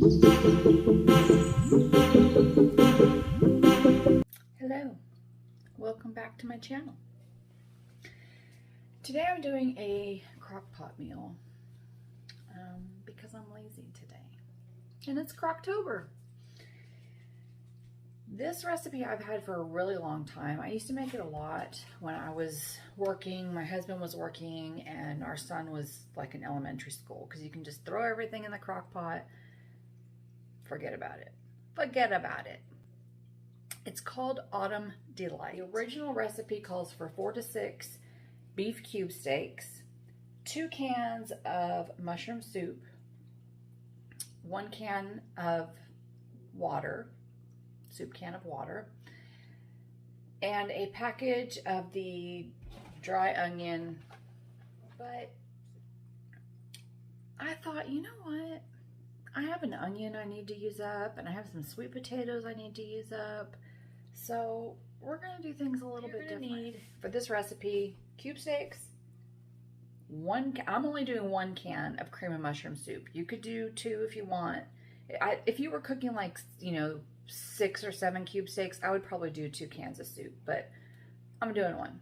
Hello, welcome back to my channel. Today I'm doing a crockpot meal because I'm lazy today and it's Crocktober. This recipe I've had for a really long time. I used to make it a lot when I was working, my husband was working, and our son was like in elementary school, because you can just throw everything in the crock pot, forget about it. Forget about it. It's called Autumn Delight. The original recipe calls for 4 to 6 beef cube steaks, 2 cans of mushroom soup, 1 can of water, soup can of water, and a package of the dry onion. But I thought, you know what? I have an onion I need to use up, and I have some sweet potatoes I need to use up. So we're gonna do things a little bit different. Need for this recipe, cube steaks, I'm only doing 1 can of cream of mushroom soup. You could do 2 if you want. If you were cooking like, you know, 6 or 7 cube steaks, I would probably do 2 cans of soup, but I'm doing 1.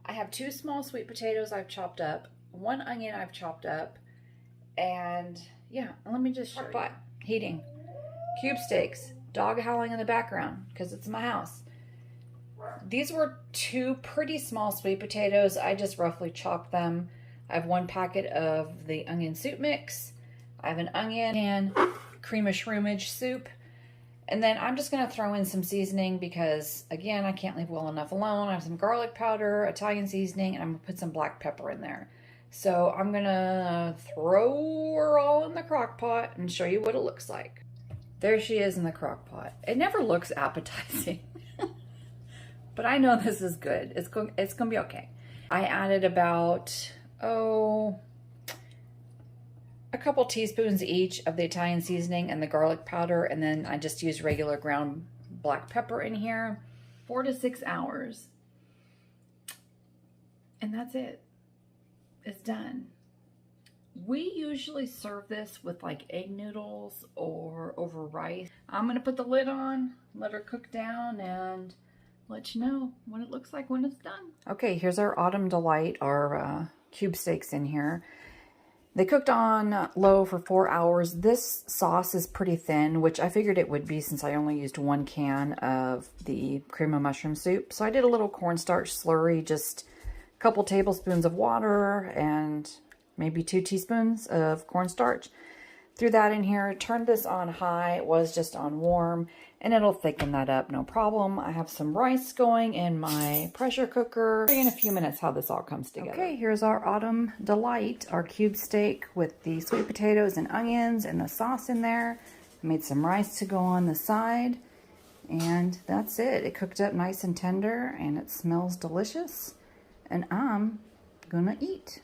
I have 2 small sweet potatoes I've chopped up, 1 onion I've chopped up, and yeah, let me just show you. Pot heating, cube steaks, dog howling in the background because it's my house. These were 2 pretty small sweet potatoes. I just roughly chopped them. I have 1 packet of the onion soup mix. I have an onion and cream of shroomage soup. And then I'm just going to throw in some seasoning because, again, I can't leave well enough alone. I have some garlic powder, Italian seasoning, and I'm going to put some black pepper in there. So I'm going to throw her all in the crock pot and show you what it looks like. There she is in the crock pot. It never looks appetizing, but I know this is good. It's going to be okay. I added about, a couple teaspoons each of the Italian seasoning and the garlic powder, and then I just used regular ground black pepper in here. 4 to 6 hours. And that's it. It's done. We usually serve this with like egg noodles or over rice. I'm going to put the lid on, let her cook down, and let you know what it looks like when it's done. Okay, here's our Autumn Delight, our cube steaks in here. They cooked on low for 4 hours. This sauce is pretty thin, which I figured it would be since I only used 1 can of the cream of mushroom soup. So I did a little cornstarch slurry, just a couple tablespoons of water and maybe 2 teaspoons of cornstarch. Threw that in here, turned this on high. It was just on warm, and it'll thicken that up, no problem. I have some rice going in my pressure cooker. I'll show you in a few minutes how this all comes together. Okay, here's our Autumn Delight, our cube steak with the sweet potatoes and onions and the sauce in there. I made some rice to go on the side, and that's it. It cooked up nice and tender, and it smells delicious, and I'm gonna eat.